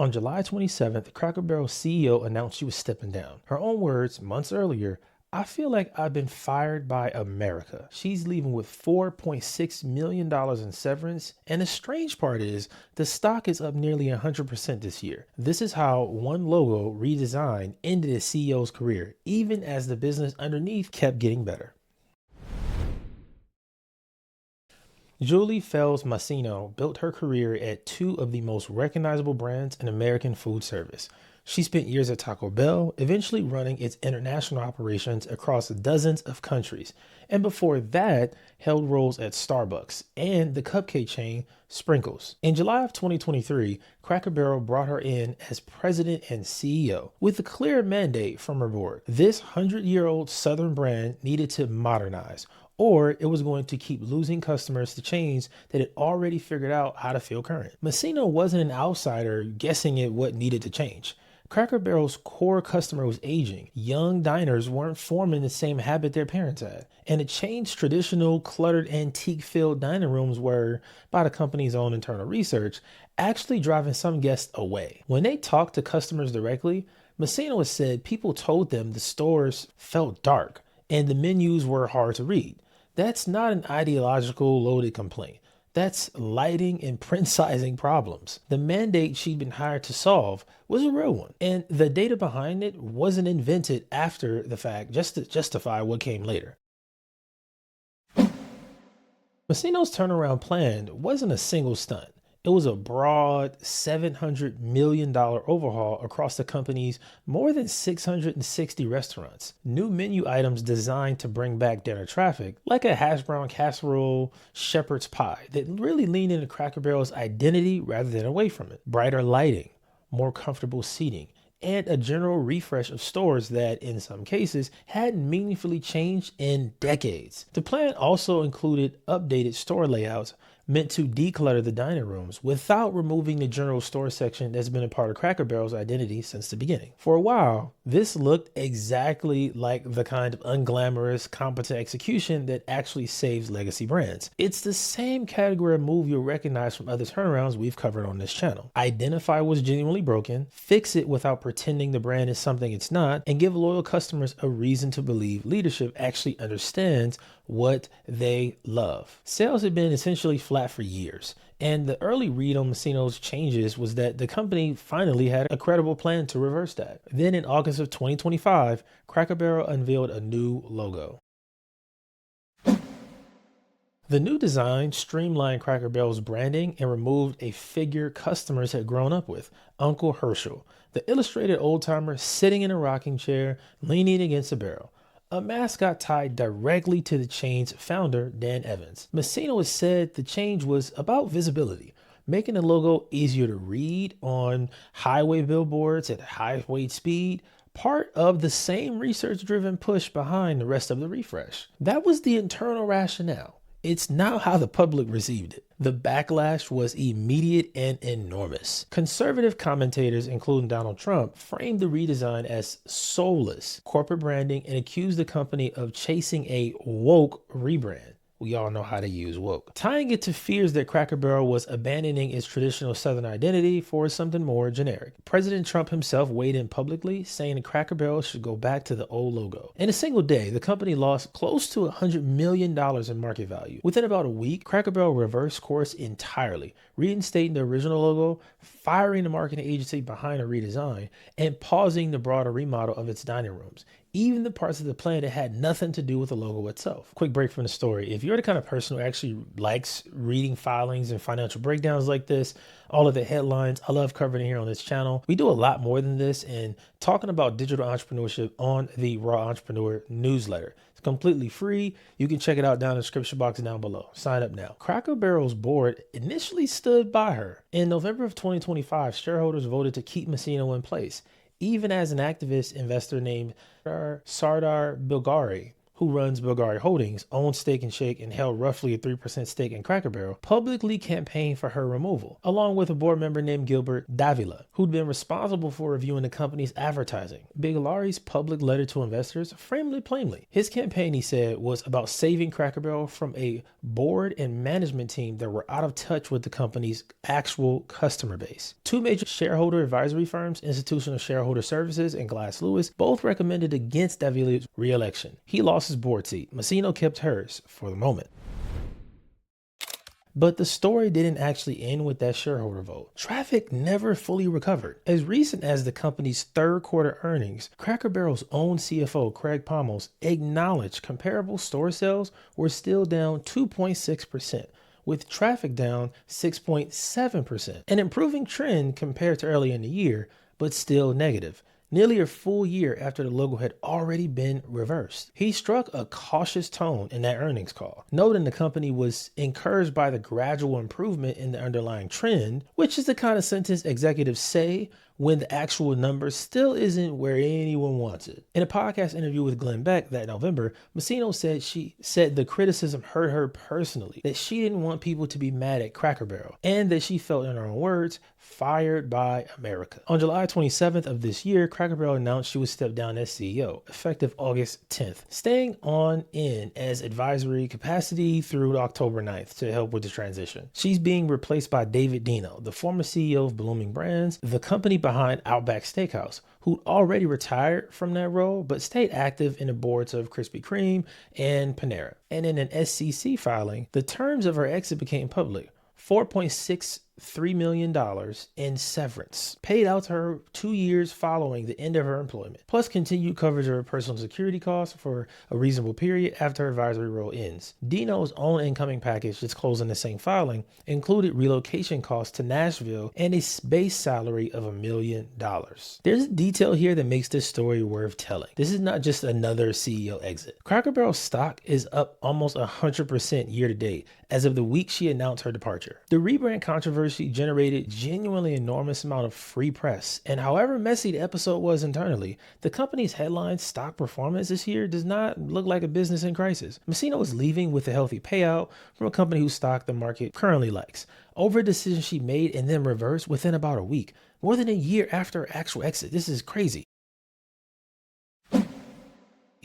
On July 27th, Cracker Barrel's CEO announced she was stepping down. Her own words, months earlier, "I feel like I've been fired by America." She's leaving with $4.6 million in severance. And the strange part is, the stock is up nearly 100% this year. This is how one logo redesign ended a CEO's career, even as the business underneath kept getting better. Julie Fells Masino built her career at two of the most recognizable brands in American food service. She spent years at Taco Bell, eventually running its international operations across dozens of countries, and before that, held roles at Starbucks and the cupcake chain Sprinkles. In July of 2023, Cracker Barrel brought her in as president and CEO with a clear mandate from her board. This 100-year-old Southern brand needed to modernize, or it was going to keep losing customers to chains that had already figured out how to feel current. Masino wasn't an outsider guessing at what needed to change. Cracker Barrel's core customer was aging. Young diners weren't forming the same habit their parents had. And the chain's traditional, cluttered, antique-filled dining rooms were, by the company's own internal research, actually driving some guests away. When they talked to customers directly, Masino said people told them the stores felt dark and the menus were hard to read. That's not an ideological loaded complaint. That's lighting and print sizing problems. The mandate she'd been hired to solve was a real one, and the data behind it wasn't invented after the fact just to justify what came later. Masino's turnaround plan wasn't a single stunt. It was a broad $700 million overhaul across the company's more than 660 restaurants. New menu items designed to bring back dinner traffic, like a hash brown casserole, shepherd's pie, that really leaned into Cracker Barrel's identity rather than away from it. Brighter lighting, more comfortable seating, and a general refresh of stores that, in some cases, hadn't meaningfully changed in decades. The plan also included updated store layouts meant to declutter the dining rooms without removing the general store section that's been a part of Cracker Barrel's identity since the beginning. For a while, this looked exactly like the kind of unglamorous, competent execution that actually saves legacy brands. It's the same category of move you'll recognize from other turnarounds we've covered on this channel. Identify what's genuinely broken, fix it without pretending the brand is something it's not, and give loyal customers a reason to believe leadership actually understands what they love. Sales had been essentially flat for years, and the early read on Masino's changes was that the company finally had a credible plan to reverse that. Then in August of 2025, Cracker Barrel unveiled a new logo. The new design streamlined Cracker Barrel's branding and removed a figure customers had grown up with, Uncle Herschel, the illustrated old-timer sitting in a rocking chair, leaning against a barrel. A mascot tied directly to the chain's founder, Dan Evans. Masino has said the change was about visibility, making the logo easier to read on highway billboards at highway speed, part of the same research-driven push behind the rest of the refresh. That was the internal rationale. It's now how the public received it. The backlash was immediate and enormous. Conservative commentators, including Donald Trump, framed the redesign as soulless corporate branding and accused the company of chasing a woke rebrand. We all know how to use woke. Tying it to fears that Cracker Barrel was abandoning its traditional Southern identity for something more generic. President Trump himself weighed in publicly, saying that Cracker Barrel should go back to the old logo. In a single day, the company lost close to $100 million in market value. Within about a week, Cracker Barrel reversed course entirely, reinstating the original logo, firing the marketing agency behind a redesign, and pausing the broader remodel of its dining rooms, even the parts of the plan that had nothing to do with the logo itself. Quick break from the story. If you're the kind of person who actually likes reading filings and financial breakdowns like this, all of the headlines, I love covering it here on this channel. We do a lot more than this and talking about digital entrepreneurship on the Raw Entrepreneur newsletter. It's completely free. You can check it out down in the description box down below. Sign up now. Cracker Barrel's board initially stood by her. In November of 2025, shareholders voted to keep Masino in place, even as an activist investor named Sardar Bilgari, who runs Bulgari Holdings, owned Steak and Shake and held roughly a 3% stake in Cracker Barrel, publicly campaigned for her removal, along with a board member named Gilbert Davila, who'd been responsible for reviewing the company's advertising. Biglari's public letter to investors framed it plainly. His campaign, he said, was about saving Cracker Barrel from a board and management team that were out of touch with the company's actual customer base. Two major shareholder advisory firms, Institutional Shareholder Services and Glass Lewis, both recommended against Davila's re-election. He lost his board seat. Masino kept hers for the moment. But the story didn't actually end with that shareholder vote. Traffic never fully recovered. As recent as the company's third quarter earnings, Cracker Barrel's own CFO, Craig Pommells, acknowledged comparable store sales were still down 2.6%. with traffic down 6.7%, an improving trend compared to earlier in the year, but still negative, nearly a full year after the logo had already been reversed. He struck a cautious tone in that earnings call, noting the company was encouraged by the gradual improvement in the underlying trend, which is the kind of sentence executives say when the actual number still isn't where anyone wants it. In a podcast interview with Glenn Beck that November, Masino said she said the criticism hurt her personally, that she didn't want people to be mad at Cracker Barrel, and that she felt, in her own words, fired by America. On July 27th of this year, Cracker Barrel announced she would step down as CEO, effective August 10th, staying on in as advisory capacity through October 9th to help with the transition. She's being replaced by David Deno, the former CEO of Blooming Brands, the company behind Outback Steakhouse, who'd already retired from that role but stayed active in the boards of Krispy Kreme and Panera. And in an SEC filing, the terms of her exit became public. $4.63 million in severance paid out to her 2 years following the end of her employment, plus continued coverage of her personal security costs for a reasonable period after her advisory role ends. Deno's own incoming package, that's closed in the same filing, included relocation costs to Nashville and a base salary of $1 million. There's a detail here that makes this story worth telling. This is not just another CEO exit. Cracker Barrel's stock is up almost 100% year to date as of the week she announced her departure. The rebrand controversy generated genuinely enormous amount of free press, and however messy the episode was internally, the company's headline stock performance this year does not look like a business in crisis. Masino is leaving with a healthy payout from a company whose stock the market currently likes, over a decision she made and then reversed within about a week, more than a year after her actual exit. This is crazy.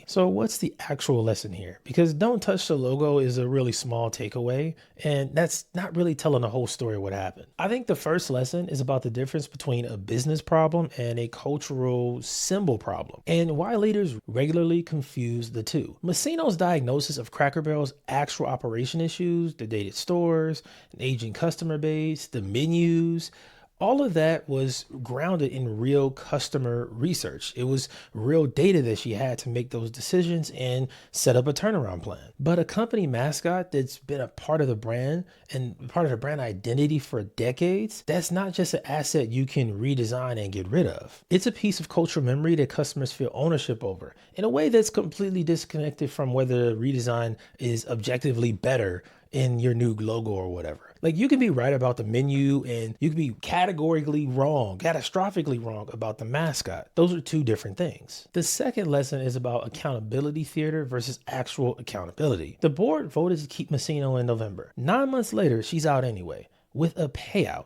So what's the actual lesson here? Because don't touch the logo is a really small takeaway, and that's not really telling the whole story of what happened. I think the first lesson is about the difference between a business problem and a cultural symbol problem, and why leaders regularly confuse the two. Masino's diagnosis of Cracker Barrel's actual operation issues, the dated stores, an aging customer base, the menus, all of that was grounded in real customer research. It was real data that she had to make those decisions and set up a turnaround plan. But a company mascot that's been a part of the brand and part of the brand identity for decades, that's not just an asset you can redesign and get rid of. It's a piece of cultural memory that customers feel ownership over in a way that's completely disconnected from whether the redesign is objectively better in your new logo or whatever. Like, you can be right about the menu and you can be categorically wrong, catastrophically wrong about the mascot. Those are two different things. The second lesson is about accountability theater versus actual accountability. The board voted to keep Masino in November. 9 months later, she's out anyway with a payout,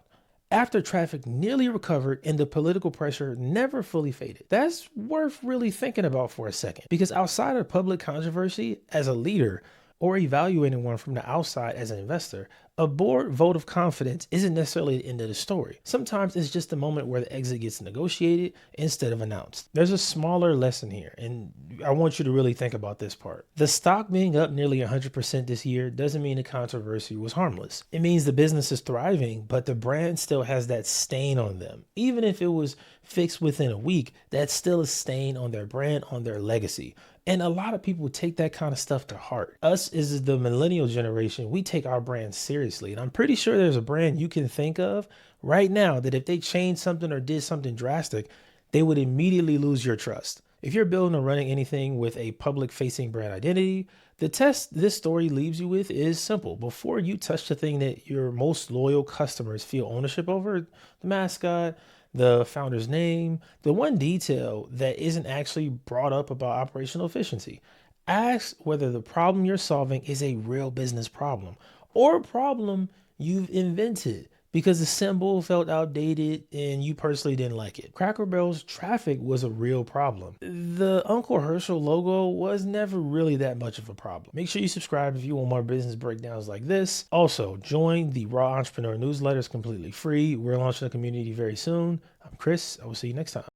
after traffic nearly recovered and the political pressure never fully faded. That's worth really thinking about for a second, because outside of public controversy, as a leader or evaluating one from the outside as an investor, a board vote of confidence isn't necessarily the end of the story. Sometimes it's just the moment where the exit gets negotiated instead of announced. There's a smaller lesson here, and I want you to really think about this part. The stock being up nearly 100% this year doesn't mean the controversy was harmless. It means the business is thriving, but the brand still has that stain on them. Even if it was fixed within a week, that's still a stain on their brand, on their legacy. And a lot of people take that kind of stuff to heart. Us as the millennial generation, we take our brand seriously. And I'm pretty sure there's a brand you can think of right now that if they changed something or did something drastic, they would immediately lose your trust. If you're building or running anything with a public-facing brand identity, the test this story leaves you with is simple. Before you touch the thing that your most loyal customers feel ownership over, the mascot, the founder's name, the one detail that isn't actually brought up about operational efficiency, Ask whether the problem you're solving is a real business problem or a problem you've invented because the symbol felt outdated and you personally didn't like it. Cracker Barrel's traffic was a real problem. The Uncle Herschel logo was never really that much of a problem. Make sure you subscribe if you want more business breakdowns like this. Also, join the Raw Entrepreneur newsletter. It's completely free. We're launching a community very soon. I'm Chris. I will see you next time.